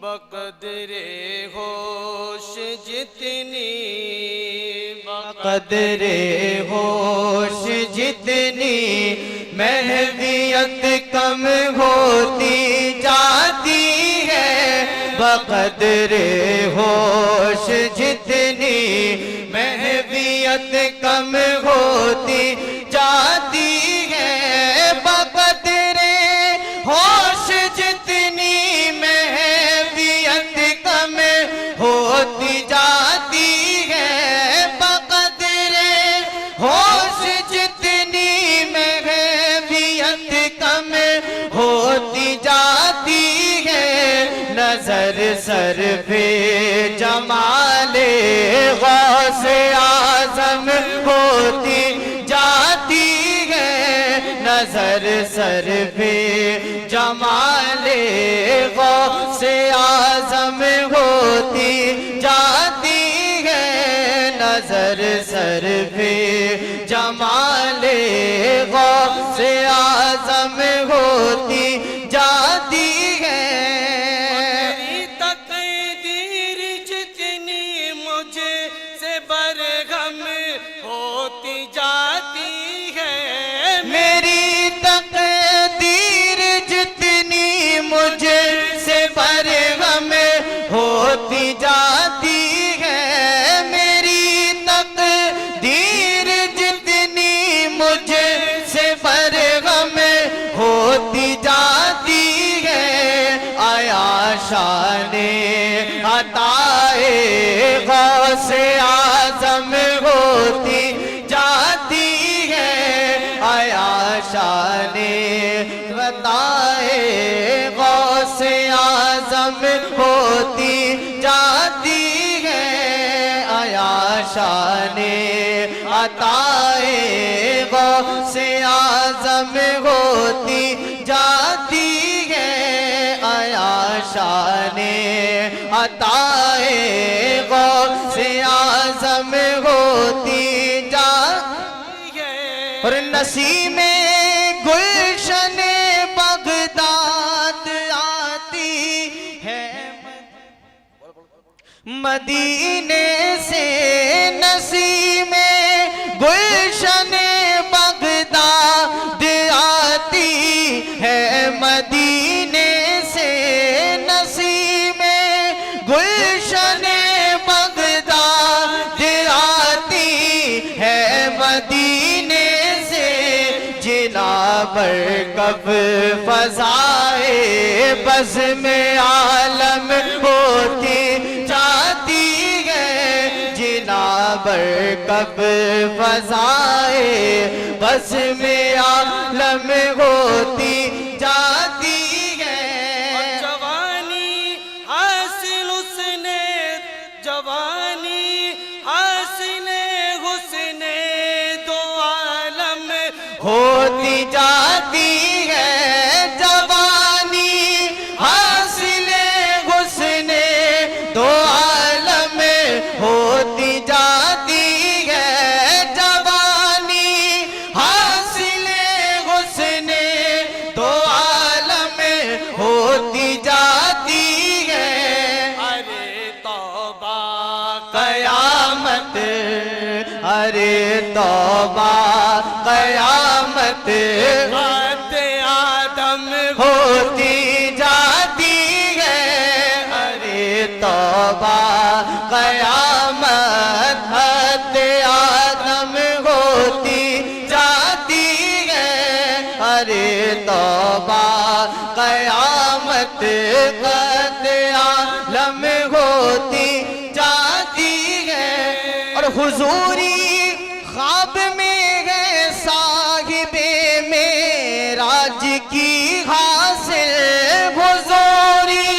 بقدر ہوش جتنی بقدر ہوش جتنی محویت کم ہوتی جاتی ہے، بقدر ہوش جتنی محویت کم ہوتی جاتی ہے، بقدر ہوش جتنی محویت کم ہوتی جاتی ہے، بقدر ہوش جتنی محویت کم ہوتی جاتی ہے، نظر صرف جمال غوث اعظم ہوتی جاتی ہے، نظر صرف جمال غوث اعظم ہوتی جاتی ہے، نظر صرف جمال غوث اعظم ہوتی جاتی ہے۔ میری تقدیر جتنی مجھے سے برہم ہوتی جاتی ہے، میری تقدیر جتنی مجھے سے برہم ہوتی جاتی ہے، میری تقدیر جتنی مجھے سے برہم ہوتی جاتی ہے، آیا شان عطائے غوث اعظم ہوتی جاتی ہے، آیا شان عطائے غوث اعظم ہوتی جاتی ہے، آیا شان عطائے غوث اعظم ہوتی جاتی ہے، آیا شان عطائے غوث اعظم ہوتی جاتی ہے، اور نسیم گلشن بغداد آتی ہے مدینے سے، نسیم گلشن بغداد آتی ہے مدینے سے، نسیم گلشن بغداد آتی ہے مدینے سے، جنا برکب فضائے بزم عالم ہوتی جاتی ہے، جنا برکب فضائے بزم عالم ہوتی جاتی ہے، جوانی حاصل اس نے، جوانی حاصل حسن دو عالم ہوتی جاتی ہے، جوانی حاصل حسن دو عالم ہوتی جاتی ہے، جوانی حاصل حسن دو عالم ہوتی جاتی ہے، ارے توبہ قیامت ارے توبہ قیامت حد آدم ہوتی جاتی ہے، ارے توبہ قیامت حد آدم ہوتی جاتی ہے، ارے توبہ قیامت حد عالم ہوتی جاتی ہے، اور حضوری خواب میں ہے صاحب معراج کی حاصل، حضوری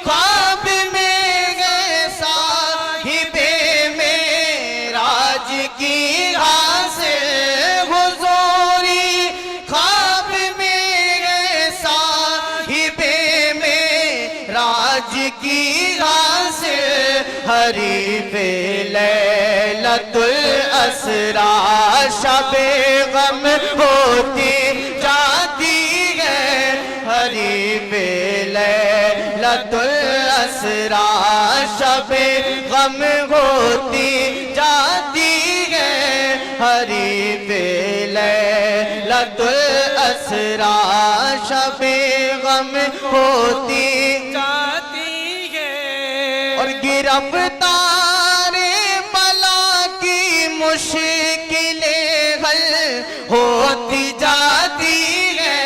خواب میں ہے صاحب معراج کی حاصل، حضوری خواب میں ہے صاحب معراج کی حاصل، حریف لیلۃ الاسریٰ شب غم ہوتی جاتی ہے، حریف لیلۃ اسرا شب غم ہوتی جاتی ہے حریف لیلۃ الاسرا شب غم ہوتی جاتی ہے اور گرفتار بلا کی مشکلیں حل ہوتی جاتی ہے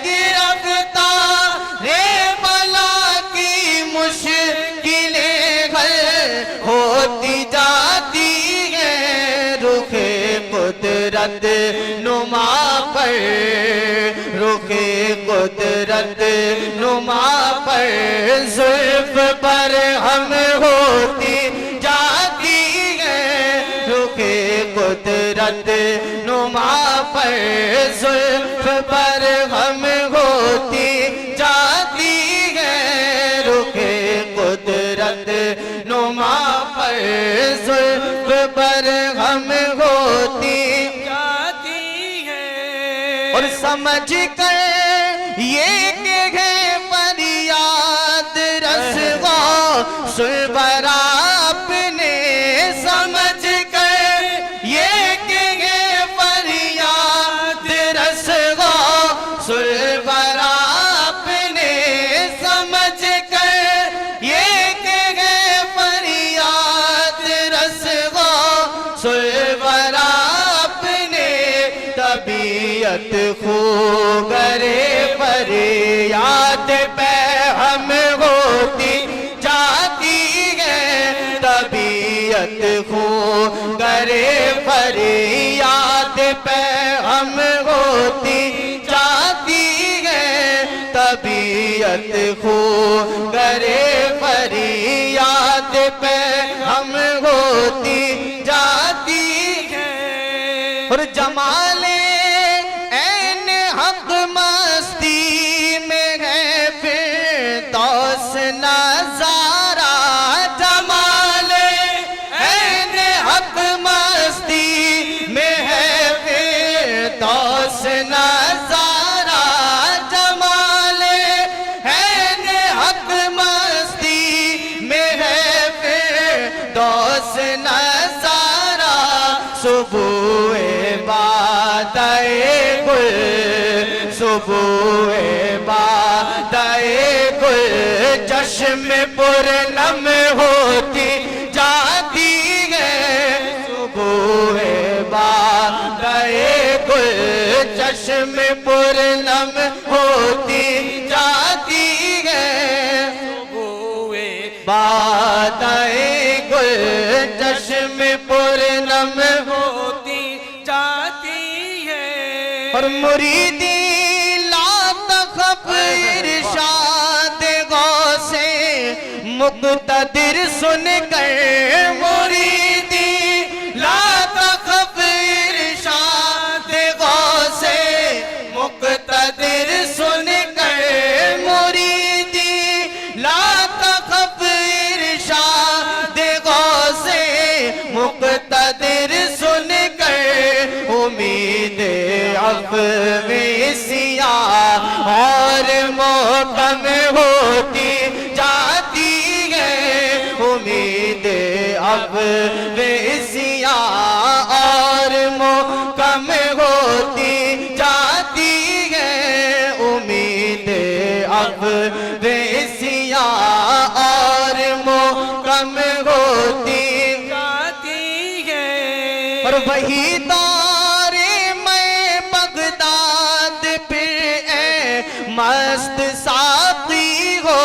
گرفتار بلا کی مشکلیں حل ہوتی جاتی ہے رخ قدرت نما پر رخ قدرت نما پر زلف پر ہم ہوتی جاتی ہے رخ قدرت نما پر زلف پر ہم ہوتی جاتی ہے رخ قدرت نما پر زلف پر ہم ہوتی جاتی ہے اور سمجھ کر یہ کہ ہے فریاد رسوا سلبرا اپنے سمجھ کر یہ کہ ہے فریاد رسوا سلبرا اپنے سمجھ کر یہ کہ ہے فریاد رسوا سلبرا اپنے طبیعت خوگرے فریاد پہ ہم ہوتی جاتی ہے طبیعت خوگرے فریاد پہ ہم ہوتی جاتی ہے طبیعت خوگرے فریاد پہ ہم ہوتی جاتی ہے اور جمال عین حق مستی میں ہے فردوس نظارہ جمال عین حق مستی میں ہے فردوس نظارہ جمال عین حق مستی میں ہے فردوس نظارہ صبح بادئے گل صبح بادئے گل چشم پرنم ہوتی جاتی ہے صبح بادئے گل چشم پرنم ہوتی جاتی ہے بادئے گل چشم پرنم ہوتی جاتی ہے اور مریدی لا تخف ارشاد غوث مقتدر سن کر مریدی لا تخف ارشاد غوث مقتدر سن کر مریدی لا تخف ارشاد غوث مقتدر سن کر امید عفو سیاہ اور محکم ہوتی جاتی ہے امید عفو سیاہ اور محکم ہوتی جاتی ہے امید عفو سیاہ اور محکم ہوتی جاتی ہے اور وہی دور میں بغداد پھر اے مست ساقی ہو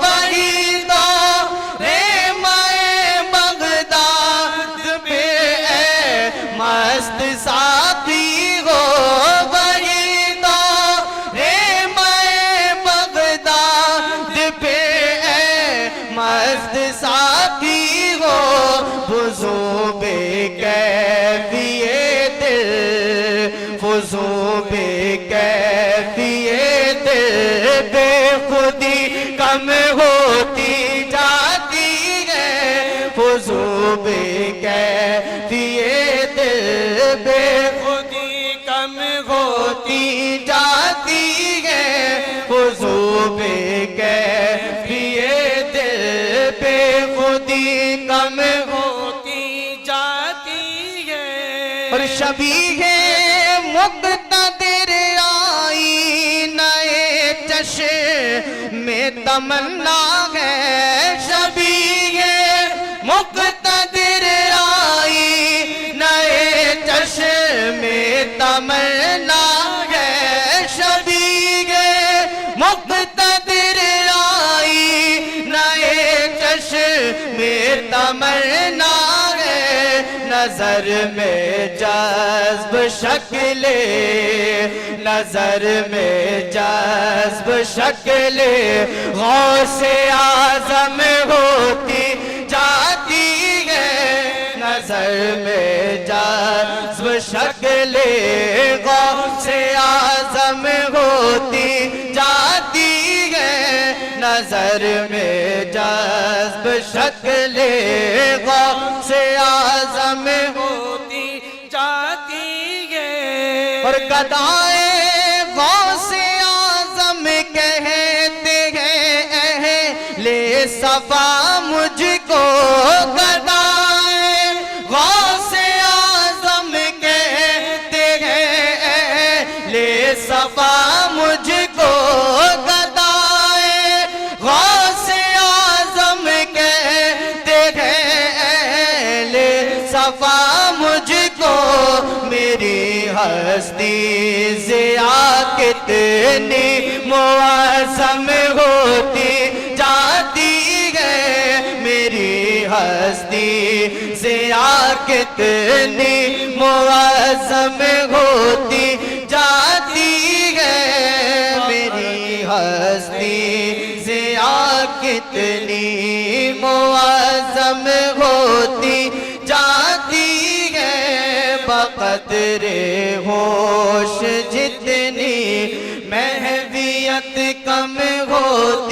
وہی دور میں بغداد پھر اے مست ساقی ہو وہی دور میں بغداد پھر اے مست ساقی ہو فضو بے کیفیت فضو بے کیفیت بے خودی کم ہوتی جاتی ہے فضو بے کیفیت بے خودی کم ہوتی جاتی ہے فضو بے کیفیت خودی کم ہوتی جاتی ہے اور شبیہ مقتدر آئینہ چشم میں تمنا ہے شبیہ مقتدر آئینہ چشم میں تمنا ہے شبیہ مقتدر آئینہ چشم میں تمنا ہے نظر میں جذب شکل نظر میں جذب شکل غوث اعظم ہوتی جاتی ہے نظر میں جذب شکل غوث اعظم ہوتی جاتی ہے نظر میں جذب شکل غوث اعظم ہوتی جاتی ہے اور گدائے غوث اعظم کہتے ہیں اہل صفا مجھ کو گدائے غوث اعظم کہتے ہیں اہل صفا مجھ کو گدائے غوث اعظم کہتے ہیں اہل صفا مجھ کو میری ہستی ضیاء کتنی معظم ہوتی جاتی ہے میری ہستی ضیاء کتنی معظم ہوتی جاتی ہے میری ہستی ضیاء کتنی معظم ہوتی جاتی ہے بقدر ہوش جتنی محویت کم ہوتی